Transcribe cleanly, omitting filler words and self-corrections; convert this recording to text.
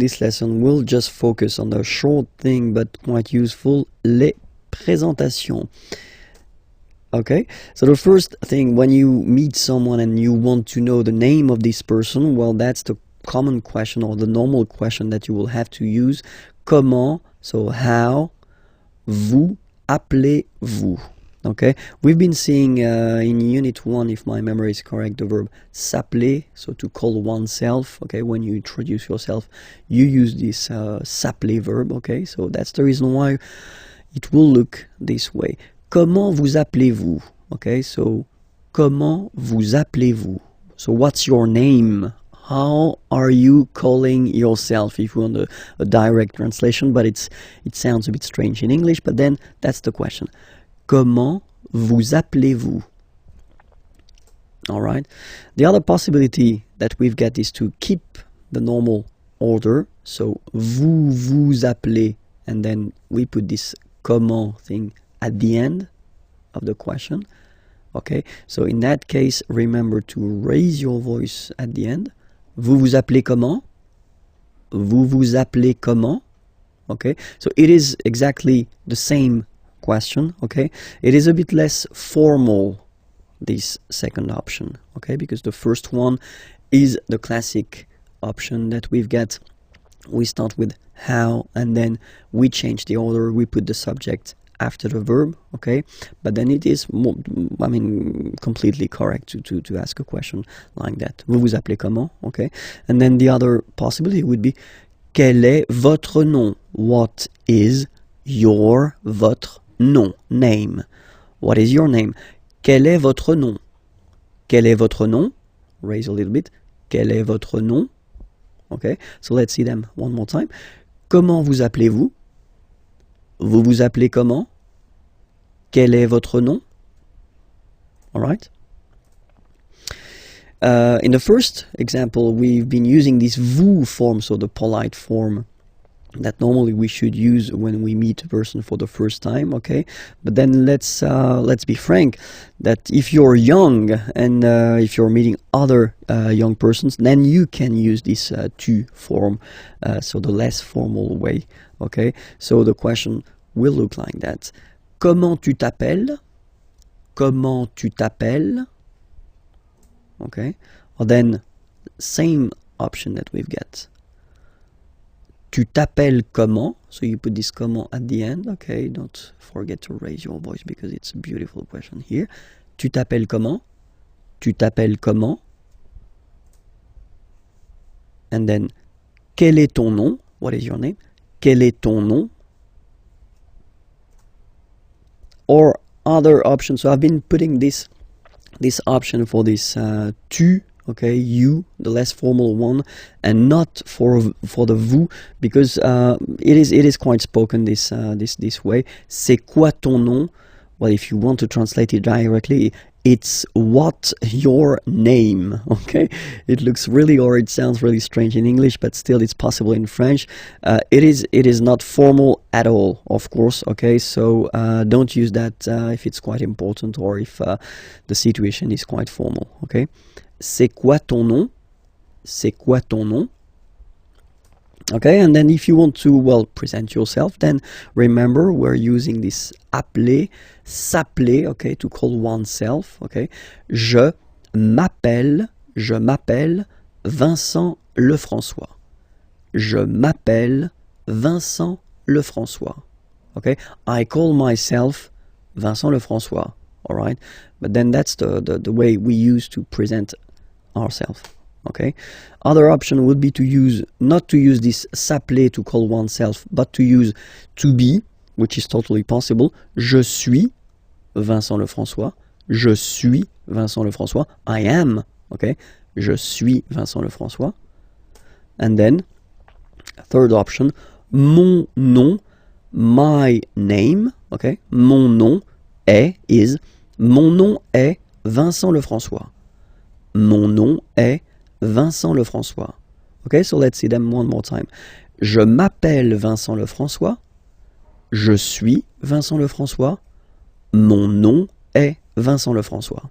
this lesson, we'll just focus on the short thing but quite useful, les présentations. Okay, so the first thing, when you meet someone and you want to know the name of this person, well, that's the common question or the normal question that you will have to use. Comment, so how, vous appelez-vous? Okay, we've been seeing in Unit 1, if my memory is correct, the verb s'appeler, so to call oneself. Okay, when you introduce yourself, you use this s'appeler verb. Okay, so that's the reason why it will look this way. Comment vous appelez-vous? Okay, so comment vous appelez-vous? So what's your name? How are you calling yourself? If you want a direct translation, but it sounds a bit strange in English, but then that's the question. Comment vous appelez-vous? All right. The other possibility that we've got is to keep the normal order. So vous vous appelez, and then we put this comment thing at the end of the question. Okay. So in that case, remember to raise your voice at the end. Vous vous appelez comment? Vous vous appelez comment? Okay. So it is exactly the same question. Okay, it is a bit less formal, this second option. Okay, because the first one is the classic option that we've got. We start with how, and then we change the order. We put the subject after the verb. Okay, but then it is more, I mean, completely correct to ask a question like that. Vous vous appelez comment? Okay, and then the other possibility would be quel est votre nom? What is your, votre nom, name? What is your name? Quel est votre nom? Quel est votre nom? Raise a little bit. Quel est votre nom? Okay, so let's see them one more time. Comment vous appelez-vous? Vous vous appelez comment? Quel est votre nom? All right. In the first example, we've been using this vous form, so the polite form that normally we should use when we meet a person for the first time. Okay, but then let's be frank that if you're young and if you're meeting other young persons, then you can use this tu form, so the less formal way. Okay, so the question will look like that. Comment tu t'appelles? Comment tu t'appelles? Okay, or then same option that we've got. Tu t'appelles comment? So you put this comment at the end. Okay, don't forget to raise your voice because it's a beautiful question here. Tu t'appelles comment? Tu t'appelles comment? And then, quel est ton nom? What is your name? Quel est ton nom? Or other options. So I've been putting this option for this tu. Okay, you, the less formal one, and not for the vous, because it is quite spoken this way. C'est quoi ton nom? Well, if you want to translate it directly, it's what your name. Okay, it looks really, or it sounds really strange in English, but still it's possible in French. It is not formal at all, of course. Okay, so don't use that if it's quite important or if the situation is quite formal. Okay. C'est quoi ton nom? C'est quoi ton nom? Okay, and then if you want to, well, present yourself, then remember we're using this appeler, s'appeler, okay, to call oneself, okay. Je m'appelle Vincent Lefrançois. Je m'appelle Vincent Lefrançois. Okay, I call myself Vincent Lefrançois. All right, but then that's the way we use to present ourselves. Okay, other option would be to use, not to use this s'appeler to call oneself, but to use to be, which is totally possible. Je suis Vincent Lefrançois. Je suis Vincent Lefrançois. I am. Okay, je suis Vincent Lefrançois. And then third option, mon nom, my name. Okay, mon nom is, mon nom est Vincent Lefrançois. Mon nom est Vincent Lefrançois. Okay, so let's see them one more time. Je m'appelle Vincent Lefrançois. Je suis Vincent Lefrançois. Mon nom est Vincent Lefrançois.